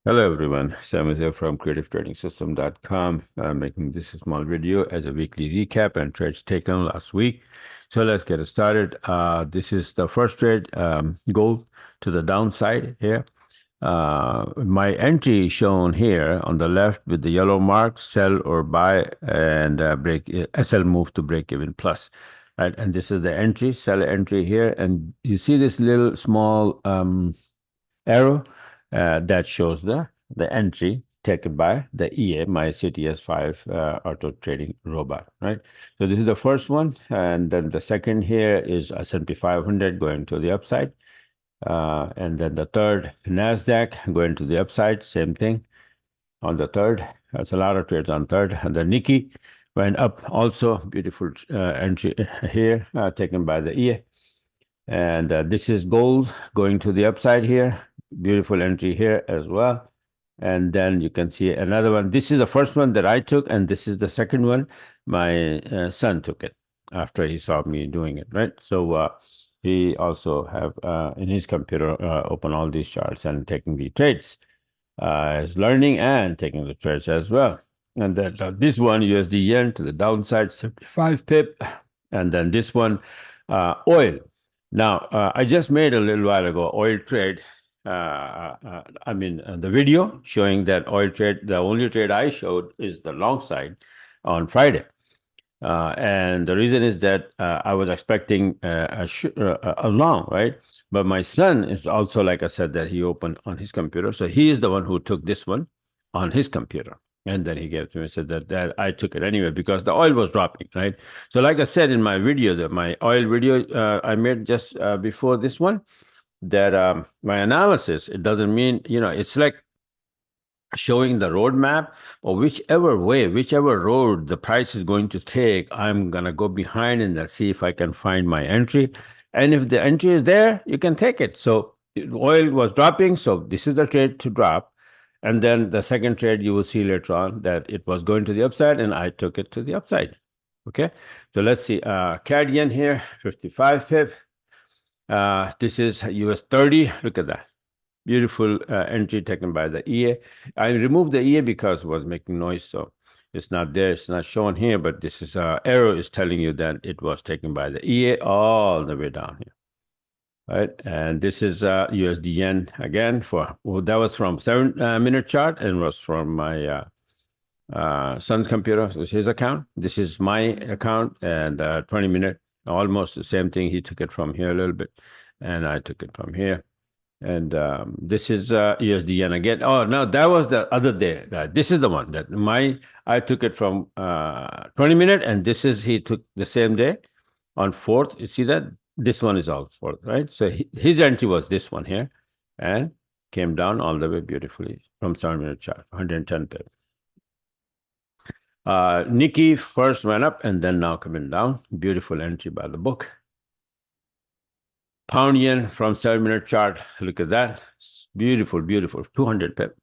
Hello everyone, Sam is here from creativetradingsystem.com. I'm making this small video as a weekly recap and trades taken last week. So let's get it started. This is the first trade, gold to the downside here. My entry shown here on the left with the yellow mark, sell or buy, and break SL move to break even plus. Right, and this is the entry, sell entry here, and you see this little small arrow that shows the entry taken by the EA, my CTS 5 auto trading robot, right? So this is the first one, and then the second here is S&P 500 going to the upside, and then the third NASDAQ going to the upside, same thing on the third. That's a lot of trades on third, and the Nikkei went up also. Beautiful entry here taken by the EA. And this is gold going to the upside here. Beautiful entry here as well. And then you can see another one. This is the first one that I took, and this is the second one. My son took it after he saw me doing it, right? So he also have in his computer open all these charts and taking the trades. Is learning and taking the trades as well. And then this one, USD yen to the downside, 75 pip. And then this one, oil. Now, I just made a little while ago oil trade. The video showing that oil trade, the only trade I showed is the long side on Friday. And the reason is that I was expecting a long, right? But my son is also, like I said, that he opened on his computer. So he is the one who took this one on his computer. And then he gave it to me and said that I took it anyway because the oil was dropping, right? So like I said in my video, my oil video I made just before this one, that my analysis, it doesn't mean, it's like showing the roadmap or whichever way, whichever road the price is going to take, I'm going to go behind and see if I can find my entry. And if the entry is there, you can take it. So oil was dropping. So this is the trade to drop. And then the second trade, you will see later on that it was going to the upside and I took it to the upside. Okay. So let's see. CAD yen here, 55 pip. This is US 30. Look at that. Beautiful entry taken by the EA. I removed the EA because it was making noise, so it's not there. It's not shown here, but this is arrow is telling you that it was taken by the EA all the way down here. Right, and this is USD yen again that was from 7-minute chart and was from my son's computer. So it's his account. This is my account, and 20-minute, almost the same thing. He took it from here a little bit, and I took it from here. And this is USD yen again. Oh, no, that was the other day. This is the one that I took it from 20-minute, and this is he took the same day on 4th. You see that? This one is all 4th, right? So his entry was this one here and came down all the way beautifully from 7-minute chart, 110 pip. Nikkei first went up and then now coming down. Beautiful entry by the book. Pound yen from 7-minute chart. Look at that. Beautiful, beautiful. 200 pip.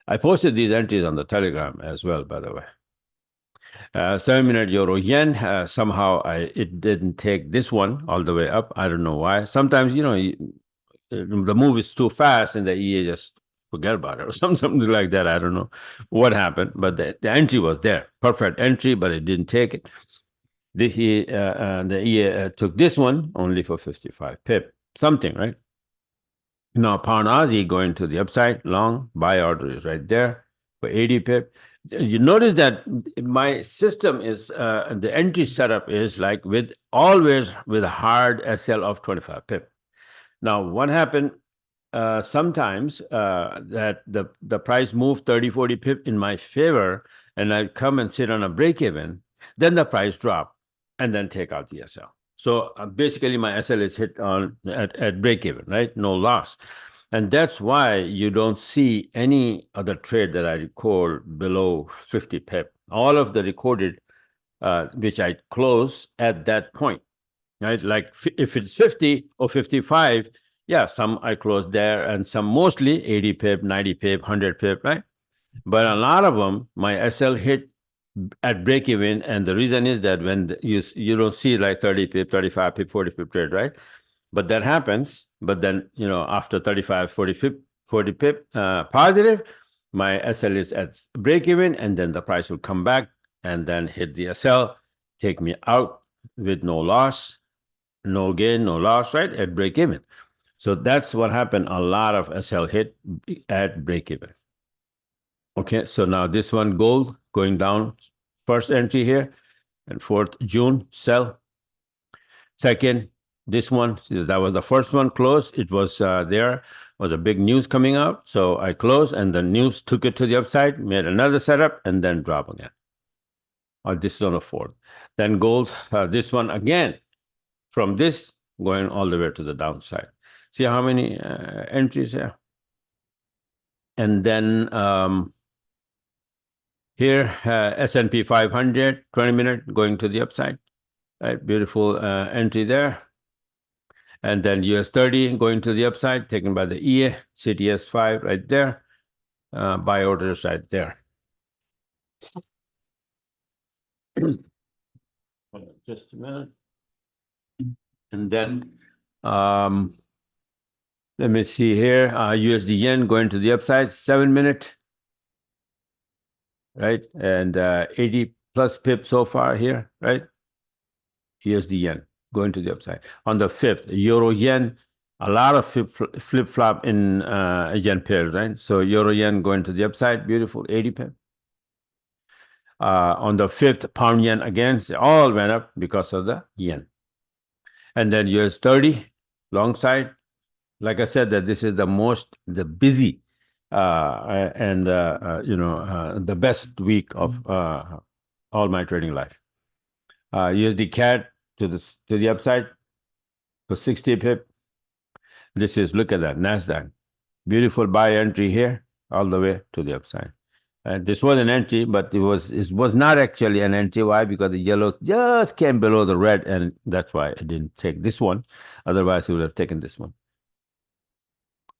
I posted these entries on the Telegram as well, by the way. 7-minute euro yen. Somehow it didn't take this one all the way up. I don't know why. Sometimes, the move is too fast and the EA just forget about it or something like that. I don't know what happened, but the entry was there. Perfect entry, but it didn't take it. The EA took this one only for 55 pip, something, right? Now, pound Aussie going to the upside, long, buy order is right there for 80 pip. You notice that my system is, the entry setup is like always with a hard SL of 25 pip. Now, what happened sometimes that the price moved 30, 40 pip in my favor, and I come and sit on a break even, then the price dropped and then take out the SL. So basically my SL is hit at break even, right? No loss. And that's why you don't see any other trade that I record below 50 pip. All of the recorded, which I close at that point, right? Like if it's 50 or 55, yeah, some I close there and some mostly 80 pip, 90 pip, 100 pip, right? But a lot of them, my SL hit at break even, and the reason is that when you don't see like 30 pip, 35 pip, 40 pip trade, right? But that happens. But then after 35, 40 pip, 40 pip positive, my SL is at break even, and then the price will come back and then hit the SL, take me out with no loss, no gain, no loss, right? At break even. So that's what happened. A lot of SL hit at break even. Okay, so now this one, gold going down, first entry here, and 4th June, sell. Second, this one, that was the first one closed. It was there was a big news coming out. So I closed, and the news took it to the upside, made another setup, and then drop again. This is on the 4th. Then gold, this one again, from this going all the way to the downside. See how many entries here? And then here, S&P 500, 20-minute going to the upside. Right, beautiful entry there. And then US 30 going to the upside, taken by the EA, CTS 5 right there. Buy orders right there. Just a minute. And then let me see here. USD yen going to the upside, 7-minute. Right, and 80 plus pips so far here, right? USD yen going to the upside. On the 5th, euro yen, a lot of flip flop in yen pairs, right? So euro yen going to the upside, beautiful, 80 pip. On the 5th, pound yen again, all went up because of the yen. And then US 30, long side. Like I said, that this is the busy and the best week of all my trading life. USD CAD to the upside for 60 pip. This is, look at that, NASDAQ. Beautiful buy entry here, all the way to the upside. This was an entry, but it was not actually an entry. Why? Because the yellow just came below the red, and that's why I didn't take this one. Otherwise, I would have taken this one.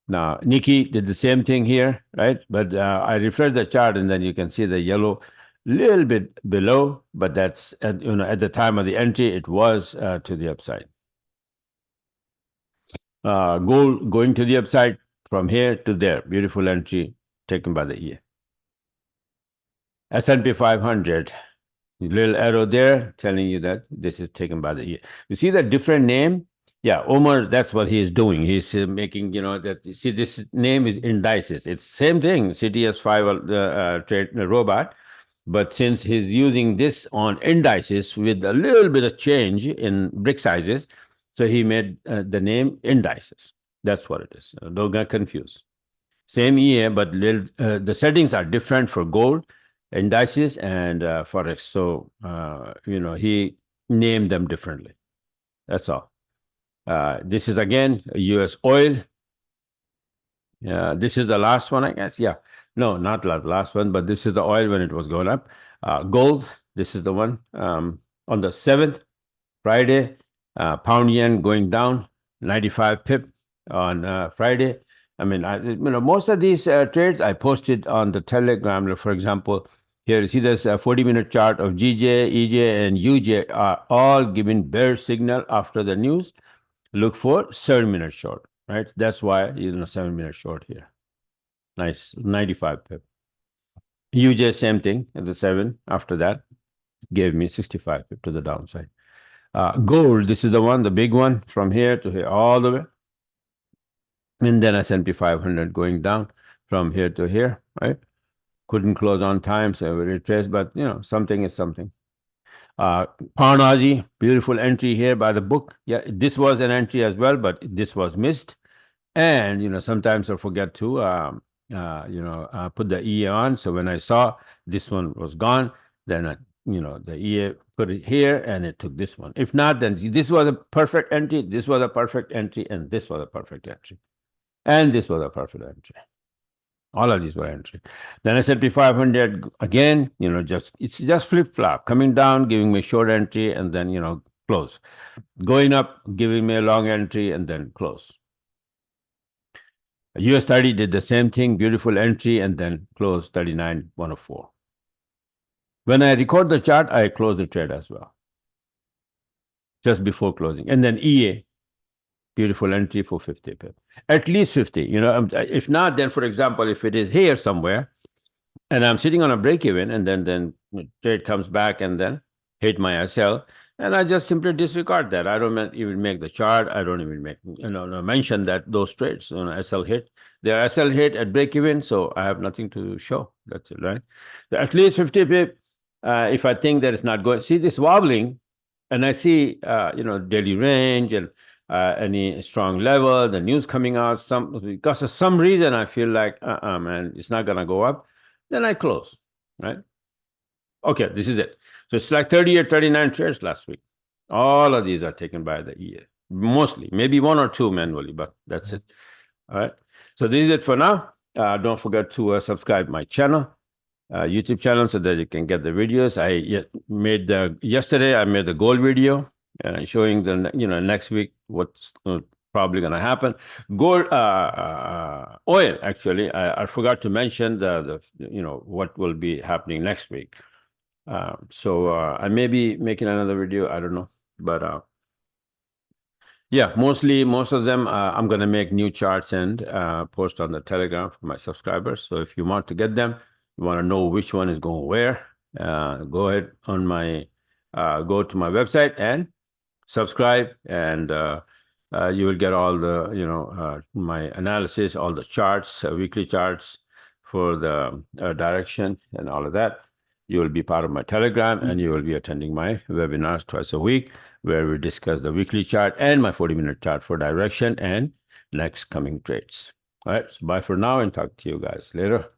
Now, Nikki did the same thing here, right? But I refreshed the chart, and then you can see the yellow little bit below, but that's at the time of the entry, it was to the upside. Gold going to the upside from here to there. Beautiful entry taken by the EA. S&P 500, little arrow there telling you that this is taken by the EA. You see the different name? Yeah, Omar, that's what he is doing. He's making, that, see, this name is Indices. It's same thing, CTS 5 trade robot. But since he's using this on Indices with a little bit of change in brick sizes, so he made the name Indices. That's what it is. Don't get confused. Same EA, but the settings are different for gold, Indices, and Forex. So, he named them differently. That's all. This is, again, US oil. This is the last one, I guess. Yeah. No, not the last one, but this is the oil when it was going up. Gold, this is the one. On the 7th, Friday, pound yen going down, 95 pip on Friday. I mean, most of these trades I posted on the Telegram. For example, here you see this 40-minute chart of GJ, EJ, and UJ are all giving bear signal after the news. Look for 7-minute short, right? That's why 7-minute short here. Nice, 95 pip. UJ, same thing at the 7 after that, gave me 65 pip to the downside. Gold, this is the one, the big one, from here to here, all the way. And then S&P 500 going down from here to here, right? Couldn't close on time, so we retraced, but something is something. Pound Aussie, beautiful entry here by the book. Yeah, this was an entry as well, but this was missed. And sometimes I forget to put the EA on. So when I saw this one was gone, then the EA put it here, and it took this one. If not, then this was a perfect entry, this was a perfect entry, and this was a perfect entry, and this was a perfect entry. All of these were entry. Then S&P 500 again, it's just flip flop, coming down, giving me short entry, and then close, going up, giving me a long entry, and then close. US 30 did the same thing, beautiful entry, and then close 39.104. When I record the chart, I close the trade as well, just before closing. And then EA, beautiful entry for 50 pip. At least 50. If not, then for example, if it is here somewhere and I'm sitting on a break even, and then trade comes back and then hit my SL, and I just simply disregard that. I don't even make the chart. I don't even make mention that those trades SL hit. They are SL hit at break even, so I have nothing to show. That's it, right? So at least 50 pip. If I think that it's not going, see this wobbling, and I see daily range and any strong level, the news coming out, because of some reason I feel like man, it's not gonna go up, then I close, right? Okay, this is it. So it's like 30 or 39 shares last week. All of these are taken by the EA, mostly, maybe one or two manually, but that's it. All right. So this is it for now. Don't forget to subscribe my channel, YouTube channel, so that you can get the videos. Yesterday I made the gold video showing the next week what's probably going to happen. Gold, oil. Actually, I forgot to mention the what will be happening next week. So I may be making another video. I don't know, but yeah, most of them I'm going to make new charts and post on the Telegram for my subscribers. So if you want to get them, you want to know which one is going where, go ahead on my go to my website and subscribe, and you will get all the my analysis, all the charts, weekly charts for the direction and all of that. You will be part of my Telegram, and you will be attending my webinars twice a week, where we discuss the weekly chart and my 40-minute chart for direction and next coming trades. All right, so bye for now, and talk to you guys later.